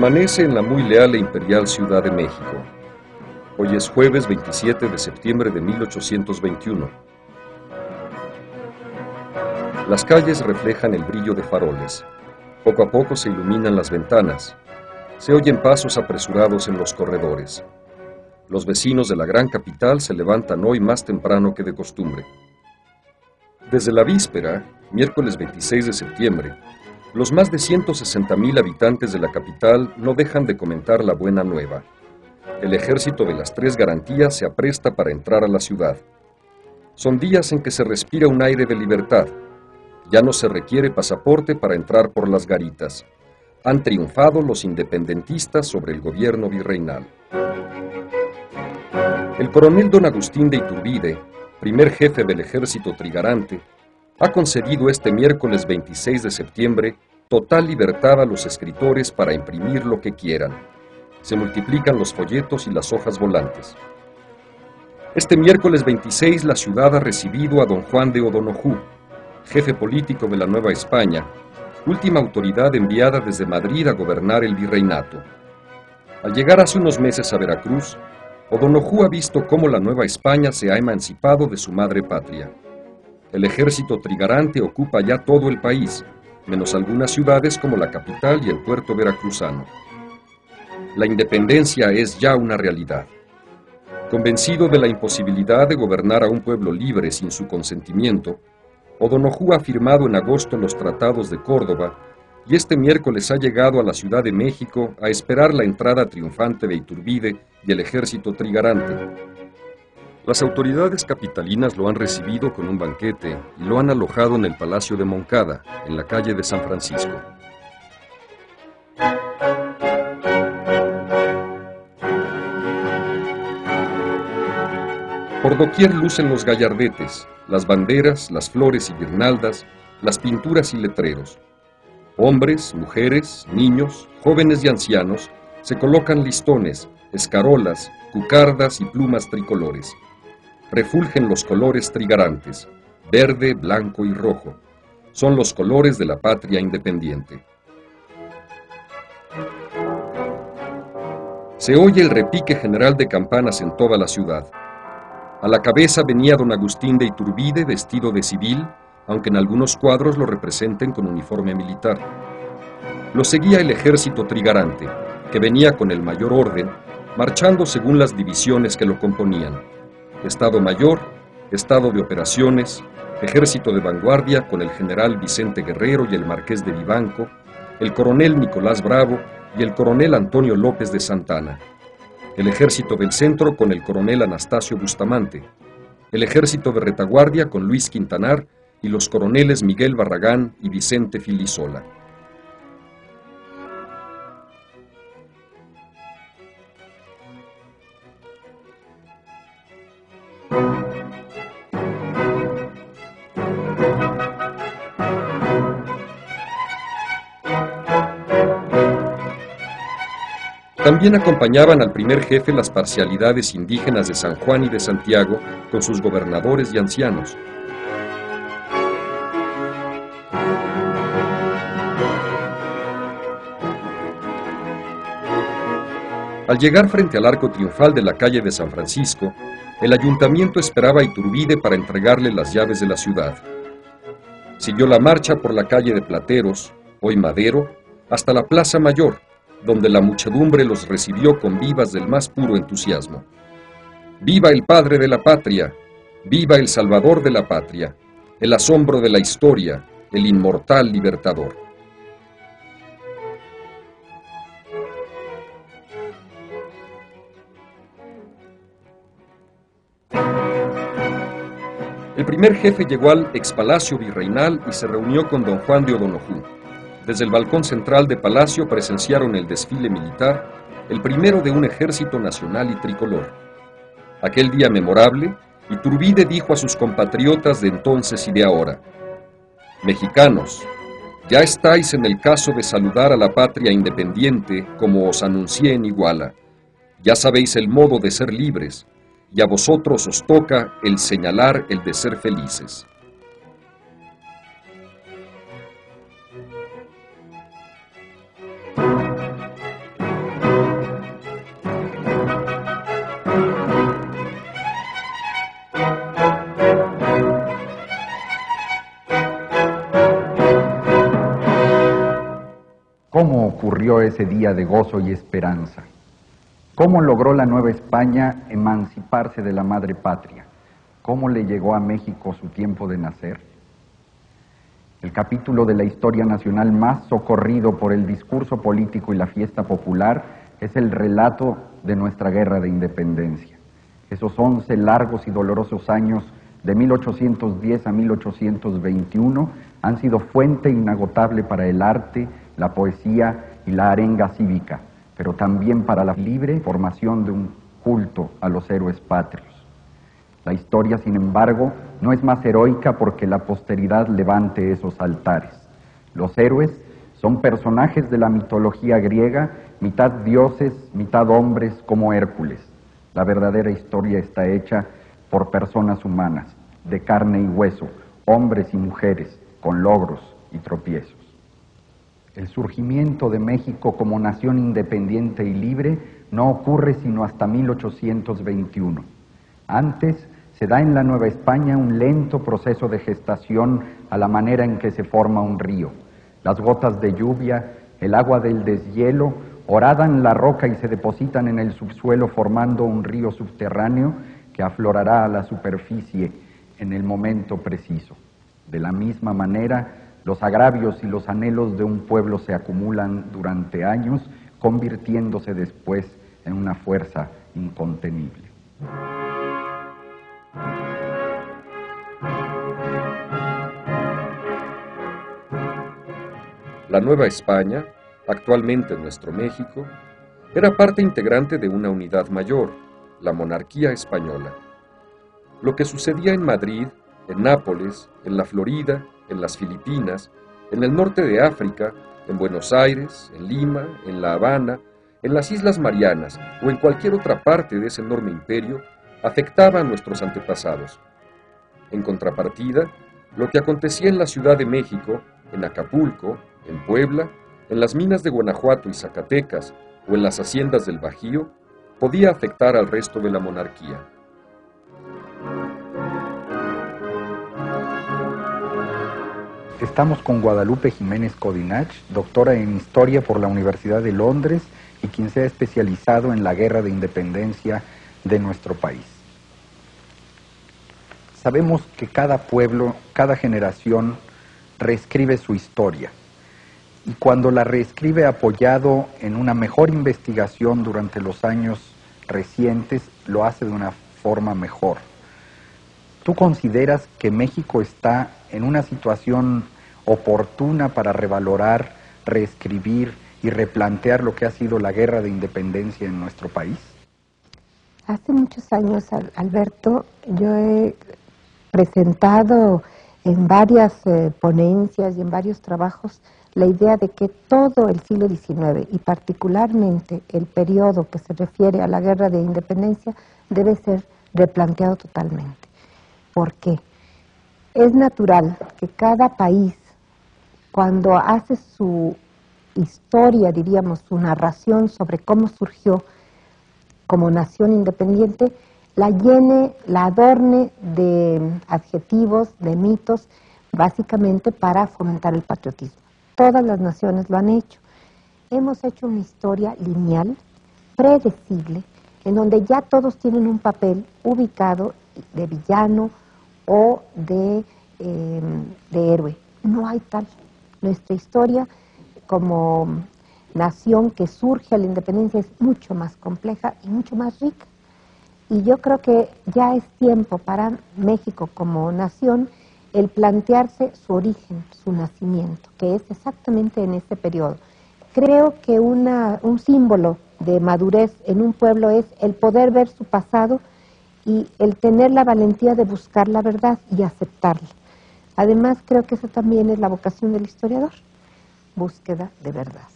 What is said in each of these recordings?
Amanece en la muy leal e imperial Ciudad de México. Hoy es jueves 27 de septiembre de 1821. Las calles reflejan el brillo de faroles. Poco a poco se iluminan las ventanas. Se oyen pasos apresurados en los corredores. Los vecinos de la gran capital se levantan hoy más temprano que de costumbre. Desde la víspera, miércoles 26 de septiembre, los más de 160,000 habitantes de la capital no dejan de comentar la buena nueva. El ejército de las Tres Garantías se apresta para entrar a la ciudad. Son días en que se respira un aire de libertad. Ya no se requiere pasaporte para entrar por las garitas. Han triunfado los independentistas sobre el gobierno virreinal. El coronel don Agustín de Iturbide, primer jefe del ejército trigarante, ha concedido este miércoles 26 de septiembre total libertad a los escritores para imprimir lo que quieran. Se multiplican los folletos y las hojas volantes. Este miércoles 26 la ciudad ha recibido a don Juan de O'Donojú, jefe político de la Nueva España, última autoridad enviada desde Madrid a gobernar el virreinato. Al llegar hace unos meses a Veracruz, O'Donojú ha visto cómo la Nueva España se ha emancipado de su madre patria. El ejército trigarante ocupa ya todo el país, menos algunas ciudades como la capital y el puerto veracruzano. La independencia es ya una realidad. Convencido de la imposibilidad de gobernar a un pueblo libre sin su consentimiento, O'Donojú ha firmado en agosto los tratados de Córdoba y este miércoles ha llegado a la Ciudad de México a esperar la entrada triunfante de Iturbide y el ejército trigarante. Las autoridades capitalinas lo han recibido con un banquete y lo han alojado en el Palacio de Moncada, en la calle de San Francisco. Por doquier lucen los gallardetes, las banderas, las flores y guirnaldas, las pinturas y letreros. Hombres, mujeres, niños, jóvenes y ancianos se colocan listones, escarolas, cucardas y plumas tricolores. Refulgen los colores trigarantes, verde, blanco y rojo. Son los colores de la patria independiente. Se oye el repique general de campanas en toda la ciudad. A la cabeza venía don Agustín de Iturbide vestido de civil, aunque en algunos cuadros lo representen con uniforme militar. Lo seguía el ejército trigarante, que venía con el mayor orden, marchando según las divisiones que lo componían. Estado Mayor, Estado de Operaciones, Ejército de Vanguardia con el general Vicente Guerrero y el marqués de Vivanco, el coronel Nicolás Bravo y el coronel Antonio López de Santana, el Ejército del Centro con el coronel Anastasio Bustamante, el Ejército de Retaguardia con Luis Quintanar y los coroneles Miguel Barragán y Vicente Filisola. También acompañaban al primer jefe las parcialidades indígenas de San Juan y de Santiago con sus gobernadores y ancianos. Al llegar frente al arco triunfal de la calle de San Francisco, el ayuntamiento esperaba a Iturbide para entregarle las llaves de la ciudad. Siguió la marcha por la calle de Plateros, hoy Madero, hasta la Plaza Mayor, donde la muchedumbre los recibió con vivas del más puro entusiasmo. ¡Viva el padre de la patria! ¡Viva el salvador de la patria! El asombro de la historia, el inmortal libertador. El primer jefe llegó al expalacio virreinal y se reunió con don Juan de O'Donojú. Desde el balcón central de Palacio presenciaron el desfile militar, el primero de un ejército nacional y tricolor. Aquel día memorable, Iturbide dijo a sus compatriotas de entonces y de ahora: «Mexicanos, ya estáis en el caso de saludar a la patria independiente como os anuncié en Iguala. Ya sabéis el modo de ser libres, y a vosotros os toca el señalar el de ser felices». ¿Cómo ocurrió ese día de gozo y esperanza? ¿Cómo logró la Nueva España emanciparse de la madre patria? ¿Cómo le llegó a México su tiempo de nacer? El capítulo de la historia nacional más socorrido por el discurso político y la fiesta popular es el relato de nuestra guerra de independencia. Esos 11 largos y dolorosos años de 1810 a 1821 han sido fuente inagotable para el arte, la poesía y la arenga cívica, pero también para la libre formación de un culto a los héroes patrios. La historia, sin embargo, no es más heroica porque la posteridad levante esos altares. Los héroes son personajes de la mitología griega, mitad dioses, mitad hombres, como Hércules. La verdadera historia está hecha por personas humanas, de carne y hueso, hombres y mujeres, con logros y tropiezos. El surgimiento de México como nación independiente y libre no ocurre sino hasta 1821. Antes se da en la Nueva España un lento proceso de gestación a la manera en que se forma un río. Las gotas de lluvia, el agua del deshielo, horadan la roca y se depositan en el subsuelo formando un río subterráneo que aflorará a la superficie en el momento preciso. De la misma manera, los agravios y los anhelos de un pueblo se acumulan durante años, convirtiéndose después en una fuerza incontenible. La Nueva España, actualmente nuestro México, era parte integrante de una unidad mayor, la monarquía española. Lo que sucedía en Madrid, en Nápoles, en la Florida, en las Filipinas, en el norte de África, en Buenos Aires, en Lima, en La Habana, en las Islas Marianas o en cualquier otra parte de ese enorme imperio, afectaba a nuestros antepasados. En contrapartida, lo que acontecía en la Ciudad de México, en Acapulco, en Puebla, en las minas de Guanajuato y Zacatecas o en las haciendas del Bajío, podía afectar al resto de la monarquía. Estamos con Guadalupe Jiménez Codinach, doctora en Historia por la Universidad de Londres y quien se ha especializado en la guerra de independencia de nuestro país. Sabemos que cada pueblo, cada generación reescribe su historia y cuando la reescribe apoyado en una mejor investigación durante los años recientes, lo hace de una forma mejor. ¿Tú consideras que México está en una situación oportuna para revalorar, reescribir y replantear lo que ha sido la guerra de independencia en nuestro país? Hace muchos años, Alberto, yo he presentado en varias ponencias y en varios trabajos la idea de que todo el siglo XIX y particularmente el periodo que se refiere a la guerra de independencia debe ser replanteado totalmente. ¿Por qué? Es natural que cada país, cuando hace su historia, diríamos, su narración sobre cómo surgió como nación independiente, la llene, la adorne de adjetivos, de mitos, básicamente para fomentar el patriotismo. Todas las naciones lo han hecho. Hemos hecho una historia lineal, predecible, en donde ya todos tienen un papel ubicado de villano o de héroe. No hay tal. Nuestra historia como nación que surge a la independencia es mucho más compleja y mucho más rica. Y yo creo que ya es tiempo para México como nación el plantearse su origen, su nacimiento, que es exactamente en este periodo. Creo que un símbolo de madurez en un pueblo es el poder ver su pasado y el tener la valentía de buscar la verdad y aceptarla. Además, creo que esa también es la vocación del historiador, búsqueda de verdad.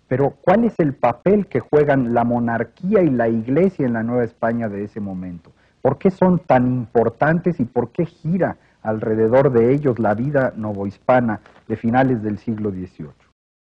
Pero, ¿cuál es el papel que juegan la monarquía y la iglesia en la Nueva España de ese momento? ¿Por qué son tan importantes y por qué gira alrededor de ellos la vida novohispana de finales del siglo XVIII?